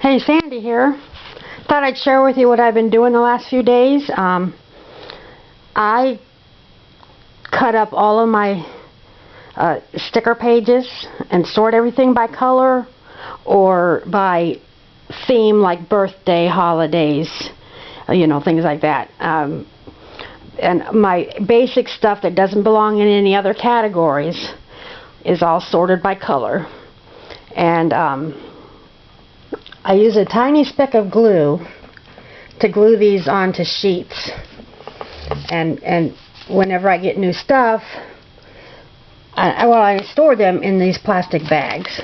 Hey, Sandy here. Thought I'd share with you what I've been doing the last few days. I cut up all of my sticker pages and sort everything by color or by theme, like birthday, holidays, things like that. And my basic stuff that doesn't belong in any other categories is all sorted by color. And I use a tiny speck of glue to glue these onto sheets. And whenever I get new stuff, I store them in these plastic bags.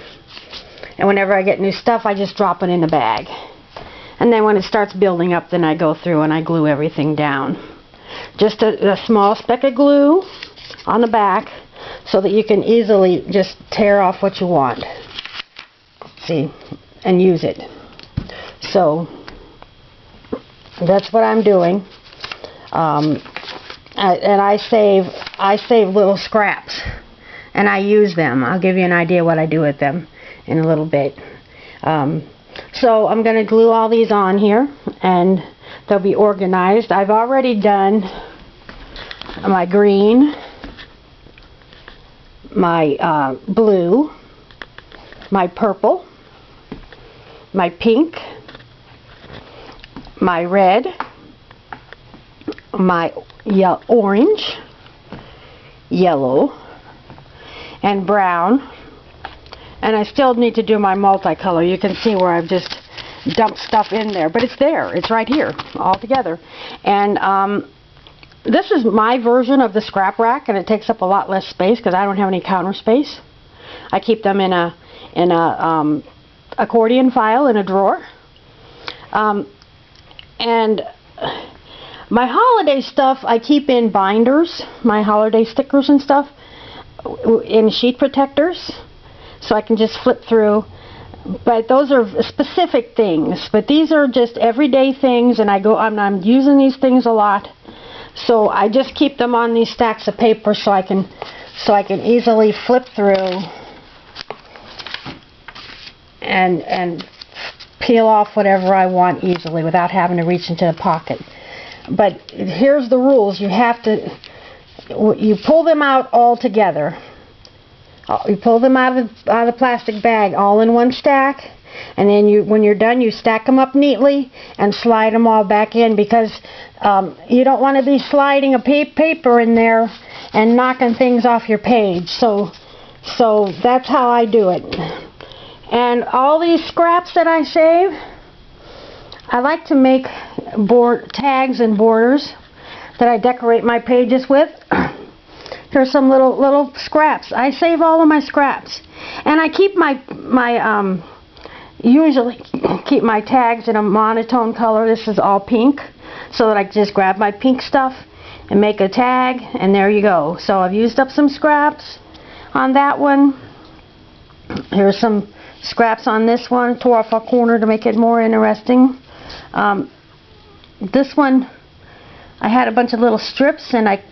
And whenever I get new stuff, I just drop it in a bag. And then when it starts building up, then I go through and I glue everything down. Just a small speck of glue on the back so that you can easily just tear off what you want. See, and use it. So that's what I'm doing. And I save little scraps, and I use them. I'll give you an idea what I do with them in a little bit. So I'm going to glue all these on here, and they'll be organized. I've already done my green, my blue, my purple, my pink, my red, my orange, yellow, and brown. And I still need to do my multicolor. You can see where I've just dumped stuff in there, but it's there. It's right here, all together. And this is my version of the scrap rack, and it takes up a lot less space because I don't have any counter space. I keep them in a accordion file in a drawer. And my holiday stuff I keep in binders, my holiday stickers and stuff, in sheet protectors, so I can just flip through. But those are specific things. But these are just everyday things, and I'm using these things a lot. So I just keep them on these stacks of paper so I can easily flip through and peel off whatever I want easily without having to reach into the pocket. But here's the rules. You pull them out all together. You pull them out of the plastic bag all in one stack, and then when you're done, you stack them up neatly and slide them all back in, because you don't want to be sliding a paper in there and knocking things off your page. So that's how I do it. And all these scraps that I save, I like to make tags and borders that I decorate my pages with. Here's some little scraps. I save all of my scraps, and I keep usually keep my tags in a monotone color. This is all pink, so that I just grab my pink stuff and make a tag, and there you go. So I've used up some scraps on that one. Here's some scraps on this one. Tore off a corner to make it more interesting. This one, I had a bunch of little strips, and I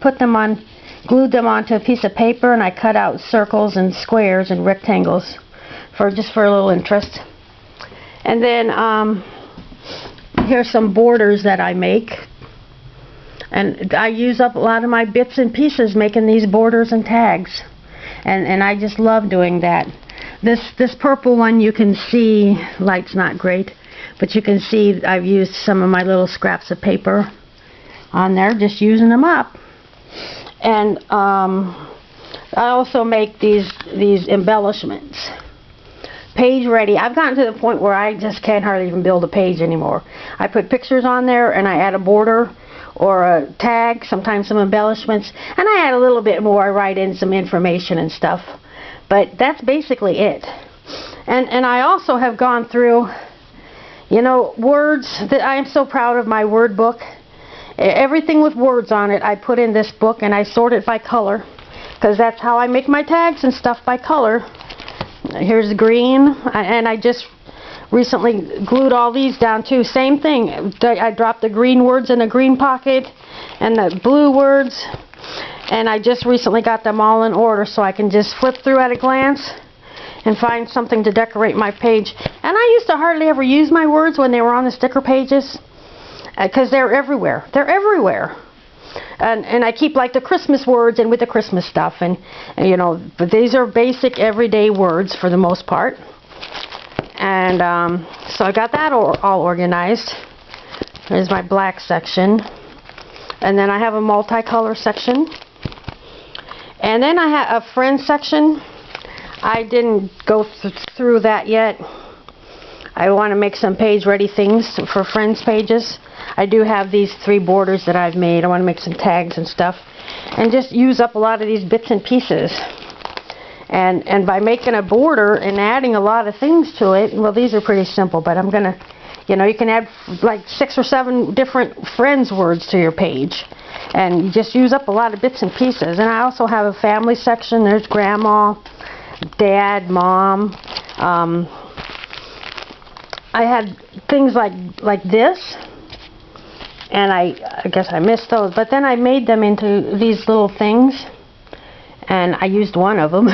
glued them onto a piece of paper, and I cut out circles and squares and rectangles just for a little interest. And then here's some borders that I make, and I use up a lot of my bits and pieces making these borders and tags, and I just love doing that. This purple one, you can see, light's not great, but you can see I've used some of my little scraps of paper on there, just using them up. And I also make these embellishments. Page ready. I've gotten to the point where I just can't hardly even build a page anymore. I put pictures on there, and I add a border or a tag, sometimes some embellishments, and I add a little bit more. I write in some information and stuff. But that's basically it. And I also have gone through, words. I am so proud of my word book. Everything with words on it I put in this book, and I sort it by color, because that's how I make my tags and stuff, by color. Here's green, and I just recently glued all these down too. Same thing. I dropped the green words in a green pocket and the blue words, and I just recently got them all in order so I can just flip through at a glance and find something to decorate my page. And I used to hardly ever use my words when they were on the sticker pages, because they're everywhere. They're everywhere. And I keep like the Christmas words and with the Christmas stuff, and you know, but these are basic everyday words for the most part. And so I got that all organized. There's my black section, and then I have a multicolor section, and then I have a friends section. I didn't go through that yet. I want to make some page ready things for friends pages. I do have these 3 borders that I've made. I want to make some tags and stuff, and just use up a lot of these bits and pieces. And by making a border and adding a lot of things to it, well, these are pretty simple, but I'm gonna, you know, you can add like 6 or 7 different friends words to your page, and you just use up a lot of bits and pieces. And I also have a family section. There's grandma, dad, mom. I had things like this, and I guess I missed those, but then I made them into these little things, and I used one of them.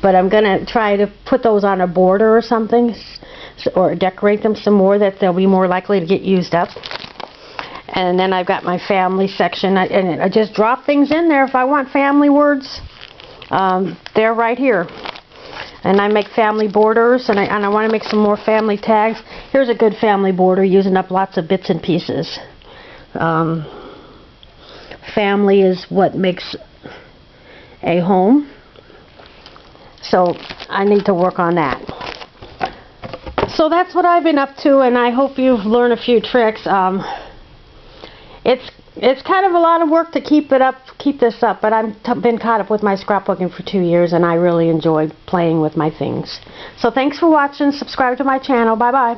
But I'm gonna try to put those on a border or something, or decorate them some more, that they'll be more likely to get used up. And then I've got my family section, and I just drop things in there if I want family words. They're right here. And I make family borders, and I want to make some more family tags. Here's a good family border, using up lots of bits and pieces. Family is what makes a home. So I need to work on that. So that's what I've been up to, and I hope you've learned a few tricks. It's kind of a lot of work to keep this up, but I've been caught up with my scrapbooking for 2 years, and I really enjoy playing with my things. So thanks for watching. Subscribe to my channel. Bye bye.